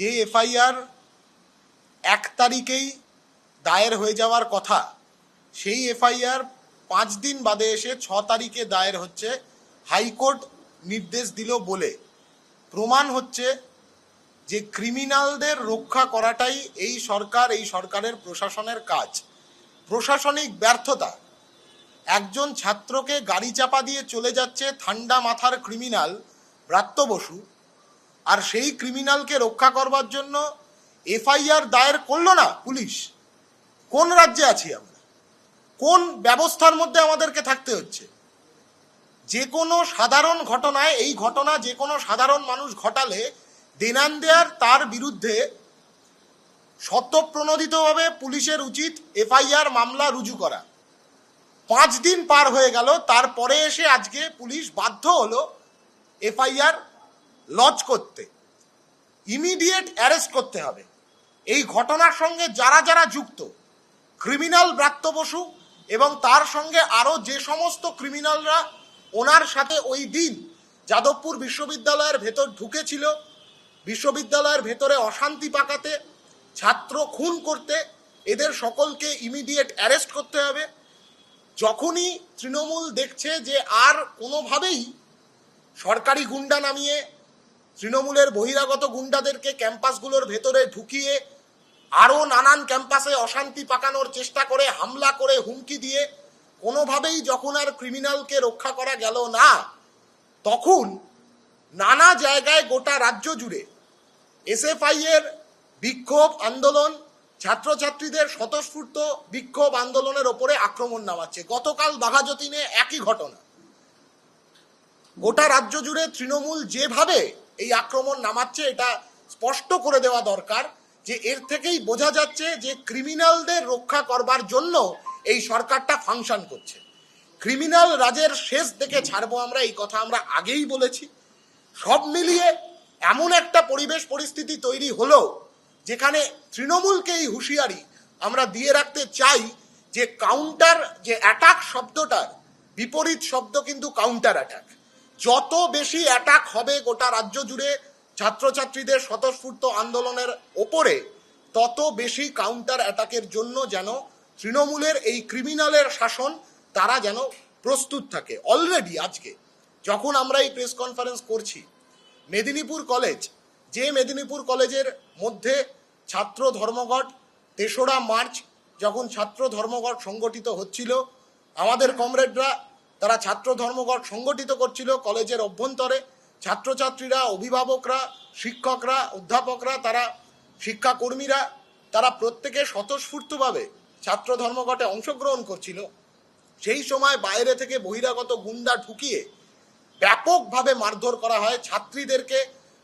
যে এফআইআর 1 তারিখেই দায়ের হয়ে যাওয়ার কথা, সেই এফআইআর 5 দিন বাদে এসে 6 তারিখে দায়ের হচ্ছে। হাইকোর্ট নির্দেশ দিল বলে প্রমাণ হচ্ছে যে ক্রিমিনালদের রক্ষা করাটাই এই সরকারের প্রশাসনের কাজ। প্রশাসনিক ব্যর্থতা। একজন ছাত্রকে গাড়ি চাপা দিয়ে চলে যাচ্ছে ঠান্ডা মাথার ক্রিমিনাল ব্রাত্য বসু, আর সেই ক্রিমিনালকে রক্ষা করবার জন্য এফআইআর দায়ের করলো না পুলিশ। কোন রাজ্যে আছি আমরা? কোন ব্যবস্থার মধ্যে আমাদেরকে থাকতে হচ্ছে? যে কোনো সাধারণ ঘটনায়, এই ঘটনা যে কোনো সাধারণ মানুষ ঘটালে দেনান তার বিরুদ্ধে স্বতঃপ্রণোদিতভাবে পুলিশের উচিত এফআইআর মামলা রুজু করা। 5 দিন পার হয়ে গেল, তারপরে এসে আজকে পুলিশ বাধ্য হলো এফআইআর লজ করতে। ইমিডিয়েট অ্যারেস্ট করতে হবে। এই ঘটনার সঙ্গে যারা যারা যুক্ত, ক্রিমিনাল ব্রাত্য বসু এবং তার সঙ্গে আরও যে সমস্ত ক্রিমিনালরা ওনার সাথে ওই দিন যাদবপুর বিশ্ববিদ্যালয়ের ভেতর ঢুকেছিল, বিশ্ববিদ্যালয়ের ভেতরে অশান্তি পাকাতে, ছাত্র খুন করতে, এদের সকলকে ইমিডিয়েট অ্যারেস্ট করতে হবে। যখনই তৃণমূল দেখছে যে আর কোনোভাবেই সরকারি গুন্ডা নামিয়ে তৃণমূলের বহিরাগত গুন্ডাদেরকে ক্যাম্পাসগুলোর ভেতরে ঢুকিয়ে আরও নানান ক্যাম্পাসে অশান্তি পাকানোর চেষ্টা করে, হামলা করে, হুমকি দিয়ে কোনোভাবেই যখন আর ক্রিমিনালকে রক্ষা করা গেল না, তখন নানা জায়গায় গোটা রাজ্য জুড়ে এসএফআই এর বিক্ষোভ আন্দোলন, ছাত্রছাত্রীদের স্বতঃস্ফূর্ত বিক্ষোভ আন্দোলনের ওপরে আক্রমণ নামাচ্ছে। গতকাল বাঘাযতীনে একই ঘটনা। গোটা রাজ্য জুড়ে তৃণমূল যেভাবে এই আক্রমণ নামাচ্ছে, এটা স্পষ্ট করে দেওয়া দরকার যে এর থেকেই বোঝা যাচ্ছে যে ক্রিমিনালদের রক্ষা করবার জন্য এই সরকারটা ফাংশন করছে। ক্রিমিনাল রাজের শেষ দেখে ছাড়বো আমরা, এই কথা আমরা আগেই বলেছি। সব মিলিয়ে এমন একটা পরিবেশ পরিস্থিতি তৈরি হলো যেখানে তৃণমূলকে এই হুঁশিয়ারি আমরা দিয়ে রাখতে চাই যে কাউন্টার, যে অ্যাটাক শব্দটার বিপরীত শব্দ কিন্তু কাউন্টার অ্যাটাক। যত বেশি অ্যাটাক হবে গোটা রাজ্য জুড়ে ছাত্রছাত্রীদের স্বতঃস্ফূর্ত আন্দোলনের ওপরে, তত বেশি কাউন্টার অ্যাটাকের জন্য যেন তৃণমূলের এই ক্রিমিনালের শাসন তারা যেন প্রস্তুত থাকে। অলরেডি আজকে যখন আমরা এই প্রেস কনফারেন্স করছি, মেদিনীপুর কলেজ, যে মেদিনীপুর কলেজের মধ্যে ছাত্র ধর্মঘট 3রা মার্চ যখন ছাত্র ধর্মঘট সংগঠিত হচ্ছিল, আমাদের কমরেডরা তারা ছাত্র ধর্মঘট সংগঠিত করছিল কলেজের অভ্যন্তরে। ছাত্রছাত্রীরা, অভিভাবকরা, শিক্ষকরা, অধ্যাপকরা, তারা শিক্ষাকর্মীরা, তারা প্রত্যেকে স্বতঃস্ফূর্তভাবে ছাত্র ধর্মঘটে অংশগ্রহণ করছিল। সেই সময় বাইরে থেকে বহিরাগত গুন্ডা ঢুকিয়ে ব্যাপকভাবে মারধর করা হয়, ছাত্রীদেরকে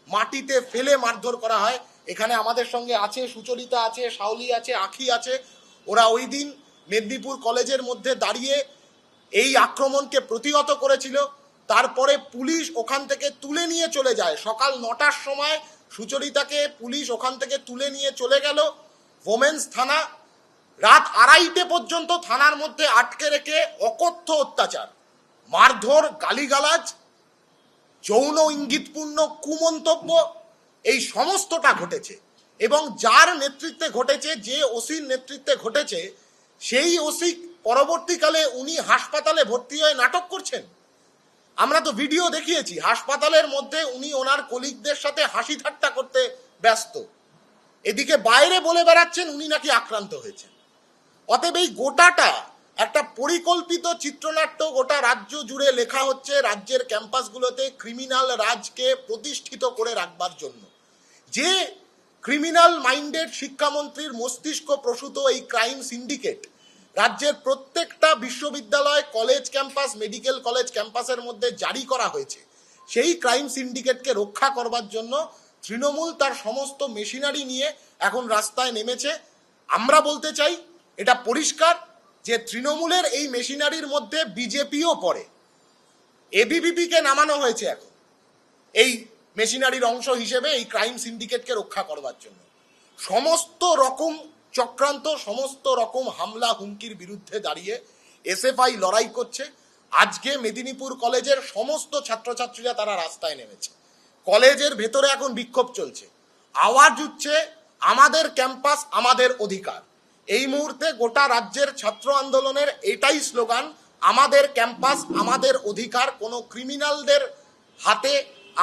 মাটিতে ফেলে মারধর করা হয়। এখানে আমাদের সঙ্গে আছে সুচরিতা, আছে শাওলি, আছে আখি আছে। ওরা ওই দিন মেদিনীপুর কলেজের মধ্যে দাঁড়িয়ে এই আক্রমণকে প্রতিহত করেছিল। তারপরে পুলিশ ওখান থেকে তুলে নিয়ে চলে যায়। সকাল 9টার সময় সুচরিতাকে পুলিশ ওখান থেকে তুলে নিয়ে চলে গেল ওমেন্স থানা। রাত 2:30 পর্যন্ত থানার মধ্যে আটকে রেখে অকথ্য অত্যাচার, মারধর, গালিগালাজ, যৌন ইঙ্গিতপূর্ণ কুমন্তব্য, এই সমস্তটা ঘটেছে। এবং যার নেতৃত্বে ঘটেছে, যে ওসির নেতৃত্বে ঘটেছে, সেই ওসি পরবর্তীকালে উনি হাসপাতালে ভর্তি হয়ে নাটক করছেন। আমরা তো ভিডিও দেখিয়েছি। হাসপাতালের মধ্যে উনি ওনার কলিগদের সাথে হাসি ঠাট্টা করতে ব্যস্ত, এদিকে বাইরে বলে বেড়াচ্ছেন উনি নাকি আক্রান্ত হয়েছেন। অতএব এই গোটাটা একটা পরিকল্পিত চিত্রনাট্য গোটা রাজ্য জুড়ে লেখা হচ্ছে রাজ্যের ক্যাম্পাসগুলোতে ক্রিমিনাল রাজকে প্রতিষ্ঠিত করে রাখবার জন্য। যে ক্রিমিনাল মাইন্ডেড শিক্ষামন্ত্রীর মস্তিষ্ক প্রসূত এই ক্রাইম সিন্ডিকেট রাজ্যের প্রত্যেকটা বিশ্ববিদ্যালয়, কলেজ ক্যাম্পাস, মেডিকেল কলেজ ক্যাম্পাসের মধ্যে জারি করা হয়েছে, সেই ক্রাইম সিন্ডিকেটকে রক্ষা করবার জন্য তৃণমূল তার সমস্ত মেশিনারি নিয়ে এখন রাস্তায় নেমেছে। আমরা বলতে চাই এটা পরিষ্কার যে তৃণমূলের এই মেশিনারির মধ্যে বিজেপিও পড়ে। এবিভিপিকে নামানো হয়েছে এখন এই মেশিনারির অংশ হিসেবে এই ক্রাইম সিন্ডিকেটকে রক্ষা করবার জন্য। সমস্ত রকম চক্রান্ত, সমস্ত রকম হামলা হুমকির বিরুদ্ধে দাঁড়িয়ে এসএফআই লড়াই করছে। আজকে মেদিনীপুর কলেজের সমস্ত ছাত্রছাত্রীরা তারা রাস্তায় নেমেছে। কলেজের ভেতরে এখন বিক্ষোভ চলছে। আওয়াজ উঠছে আমাদের ক্যাম্পাস আমাদের অধিকার। এই মুহূর্তে গোটা রাজ্যের ছাত্র আন্দোলনের এটাই স্লোগান, আমাদের ক্যাম্পাস আমাদের অধিকার, কোনো ক্রিমিনালদের হাতে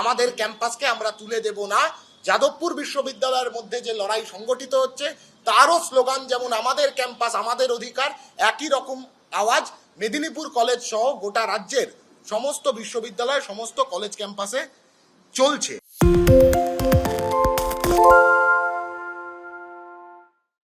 আমাদের ক্যাম্পাসকে আমরা তুলে দেব না। যাদবপুর বিশ্ববিদ্যালয়ের মধ্যে যে লড়াই সংগঠিত হচ্ছে তারও স্লোগান যেমন আমাদের ক্যাম্পাস আমাদের অধিকার, একই রকম আওয়াজ মেদিনীপুর কলেজ সহ গোটা রাজ্যের সমস্ত বিশ্ববিদ্যালয় সমস্ত কলেজ ক্যাম্পাসে চলছে।